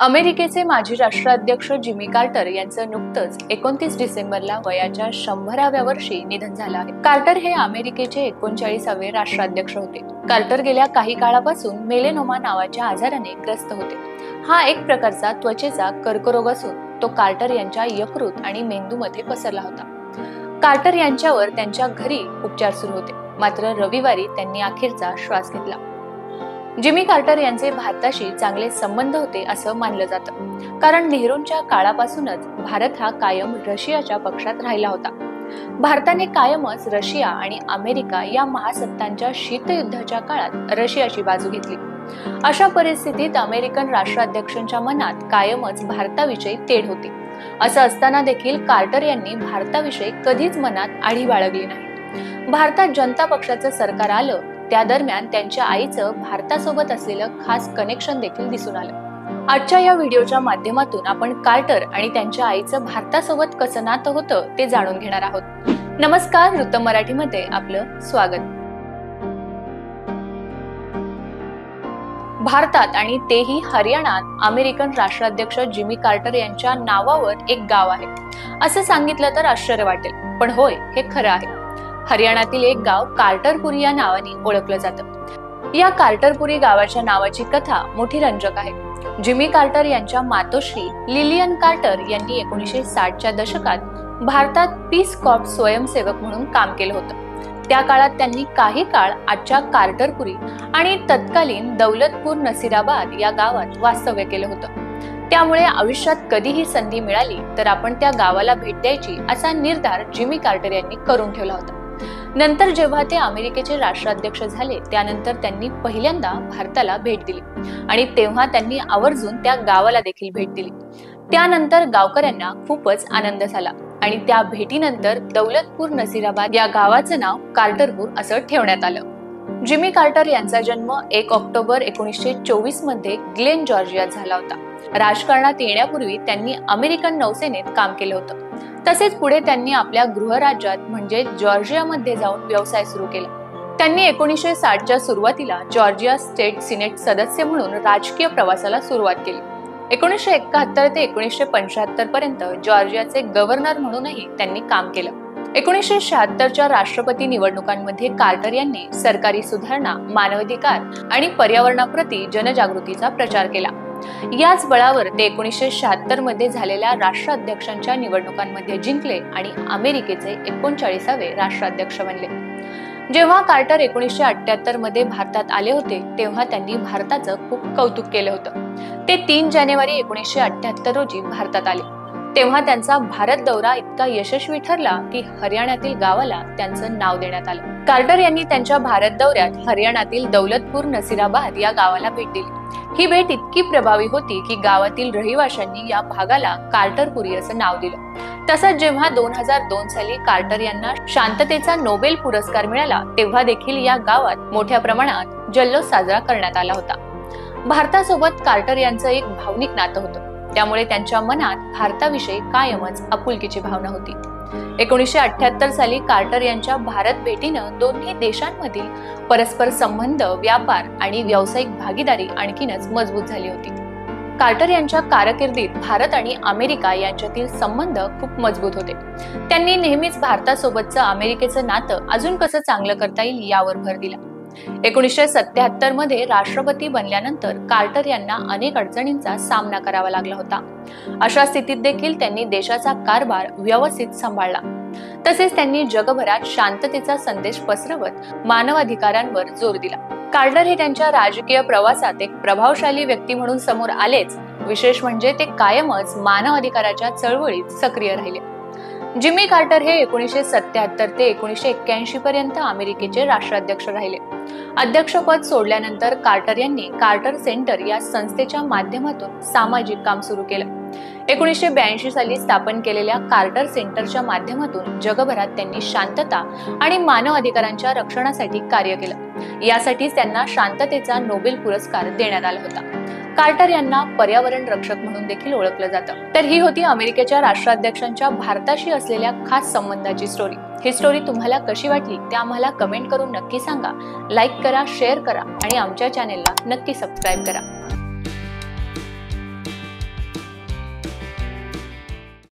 अमेरिकेचे माजी राष्ट्राध्यक्ष जिमी कार्टर यांचं नुकतंच 29 डिसेंबरला वयाच्या 100व्या वर्षी निधन झालं आहे। कार्टर हे अमेरिकेचे 39वे राष्ट्राध्यक्ष होते। कार्टर गेल्या काही काळापासून मेलेनोमा नावाच्या आजाराने ग्रस्त होते। हा एक प्रकारचा त्वचेचा कर्करोग असून तो कार्टर यांच्या यकृत आणि मेंदूमध्ये पसरला होता। कार्टर यांच्यावर त्यांच्या घरी उपचार सुरू होते, मात्र रविवारी त्यांनी अखेरचा श्वास घेतला। जिमी कार्टर यांचे भारताशी चांगले संबंध होते असं मानलं जातं, कारण नेहरूंच्या काळापासूनच भारत हा कायम रशियाच्या पक्षात राहिला होता। भारताने कायमच रशिया आणि अमेरिका या महासत्तांच्या शीतयुद्धाच्या काळात रशियाची बाजू घेतली। अशा परिस्थितीत अमेरिकन राष्ट्राध्यक्षांच्या मनात कायमच भारताविषयी तेढ होती। असं असताना देखील कार्टर यांनी भारताविषयी कधीच मनात आढी बाळगली नाही। भारतात जनता पक्षाचं सरकार आलं त्या दरम्यान त्यांच्या आईचं भारतासोबत असलेलं खास कनेक्शन देखील दिसून आलं। आजच्या या व्हिडिओच्या माध्यमातून आपण कार्टर आणि त्यांच्या आईचं भारतासोबत कसं नातं होतं ते जाणून घेणार आहोत। नमस्कार, वृत्तम मराठीमध्ये आपलं स्वागत। भारतात आणि तेही हरियाणात अमेरिकन राष्ट्राध्यक्ष जिमी कार्टर यांच्या नावावर एक गाव आहे असं सांगितलं तर आश्चर्य वाटेल, पण होय, हे खरं आहे। हरियाणातील एक गाव कार्टरपुरी या नावाने ओळखलं जातं। या कार्टरपुरी गावाच्या नावाची कथा मोठी रंजक आहे। जिमी कार्टर यांच्या मातोश्री लिलियन कार्टर यांनी 1960च्या दशकात भारतात पीस कॉर्प स्वयंसेवक म्हणून काम केलं होतं। त्या काळात त्यांनी काही काळ आजच्या कार्टरपुरी आणि तत्कालीन दौलतपूर नसीराबाद या गावात वास्तव्य केलं होतं। त्यामुळे आयुष्यात कधीही संधी मिळाली तर आपण त्या गावाला भेट द्यायची असा निर्धार जिमी कार्टर यांनी करून ठेवला होता। नंतर जेव्हा ते अमेरिकेचे राष्ट्राध्यक्ष झाले त्यानंतर त्यांनी पहिल्यांदा भारताला भेट दिली आणि तेव्हा त्यांनी आवर्जून त्या गावाला देखील भेट दिली। त्यानंतर गावकऱ्यांना खूपच आनंद झाला आणि त्या भेटीनंतर दौलतपूर नसीराबाद या गावाचं नाव कार्टरपूर असं ठेवण्यात आलं। जिमी कार्टर यांचा जन्म 1 ऑक्टोबर 1924 मध्ये ग्लेन जॉर्जियात झाला होता। राजकारणात येण्यापूर्वी त्यांनी अमेरिकन नौसेनेत काम केलं होतं। तसेच पुढे त्यांनी आपल्या गृहराज्यात म्हणजे जॉर्जियामध्ये जाऊन व्यवसाय सुरू केला। त्यांनी 1960च्या सुरुवातीला जॉर्जिया स्टेट सिनेट सदस्य म्हणून राजकीय प्रवासाला सुरुवात केली। 1971 ते 1975 पर्यंत जॉर्जियाचे गव्हर्नर म्हणूनही त्यांनी काम केलं। 1976च्या राष्ट्रपती निवडणुकांमध्ये कार्टर यांनी सरकारी सुधारणा, मानवाधिकार आणि पर्यावरणाप्रती जनजागृतीचा प्रचार केला। याच बळावर ते 1976 मध्ये झालेल्या राष्ट्राध्यक्षांच्या निवडणुकांमध्ये जिंकले आणि अमेरिकेचे 39वे राष्ट्राध्यक्ष बनले। जेव्हा कार्टर 1978 मध्ये भारतात आले होते तेव्हा त्यांनी भारताचं खूप कौतुक केलं होतं। ते 3 जानेवारी 1978 रोजी भारतात आले। तेव्हा त्यांचा भारत दौरा इतका यशस्वी ठरला की हरियाणातील गावाला त्यांचं नाव देण्यात आलं। कार्टर यांनी त्यांच्या भारत दौऱ्यात हरियाणातील दौलतपूर नसीराबाद या गावाला भेट दिली। ही भेट इतकी प्रभावी होती की गावातील रहिवाशांनी या भागाला कार्टरपुरी असं नाव दिलं। तसंच जेव्हा 2002 साली कार्टर यांना शांततेचा नोबेल पुरस्कार मिळाला तेव्हा देखील या गावात मोठ्या प्रमाणात जल्लोष साजरा करण्यात आला होता। भारतासोबत कार्टर यांचं एक भावनिक नातं होतं, त्यामुळे त्यांच्या मनात भारताविषयी कायमच आपुलकीची भावना होती। 1978 साली कार्टर यांच्या भारत भेटीनं दोन्ही देशांमधील परस्पर संबंध, व्यापार आणि व्यावसायिक भागीदारी आणखीनच मजबूत झाली होती। कार्टर यांच्या कारकिर्दीत भारत आणि अमेरिका यांच्यातील संबंध खूप मजबूत होते। त्यांनी नेहमीच भारतासोबतचं अमेरिकेचं नातं अजून कसं चांगलं करता येईल यावर भर दिला। 1977 मध्ये राष्ट्रपती बनल्यानंतर कार्टर यांना अनेक अडचणींचा सामना करावा लागला होता। अशा स्थितीत देखील त्यांनी देशाचा कारभार व्यवस्थित सांभाळला। तसेच त्यांनी जगभरात शांततेचा संदेश पसरवत मानवाधिकारांवर जोर दिला। कार्टर हे त्यांच्या राजकीय प्रवासात एक प्रभावशाली व्यक्ती म्हणून समोर आलेच, विशेष म्हणजे ते कायमच मानवाधिकाराच्या चळवळीत सक्रिय राहिले। जिमी कार्टर हे 1977 ते 1981 पर्यंत अमेरिकेचे राष्ट्राध्यक्ष राहिले। अध्यक्षपद सोडल्यानंतर कार्टर यांनी कार्टर सेंटर या संस्थेच्या माध्यमातून सामाजिक काम सुरू केलं। 1982 साली स्थापन केलेल्या कार्टर सेंटरच्या माध्यमातून जगभरात त्यांनी शांतता आणि मानव अधिकारांच्या रक्षणासाठी कार्य केलं। यासाठीच त्यांना शांततेचा नोबेल पुरस्कार देण्यात आला होता। कार्टर यांना पर्यावरण रक्षक म्हणून देखील ओळखलं जातं। तर ही होती अमेरिकेच्या राष्ट्राध्यक्षांच्या भारताशी असलेल्या खास संबंधाची स्टोरी। ही स्टोरी तुम्हाला कशी वाटली ते आम्हाला कमेंट करून नक्की सांगा। लाईक करा, शेअर करा आणि आमच्या चॅनेलला नक्की सबस्क्राईब करा।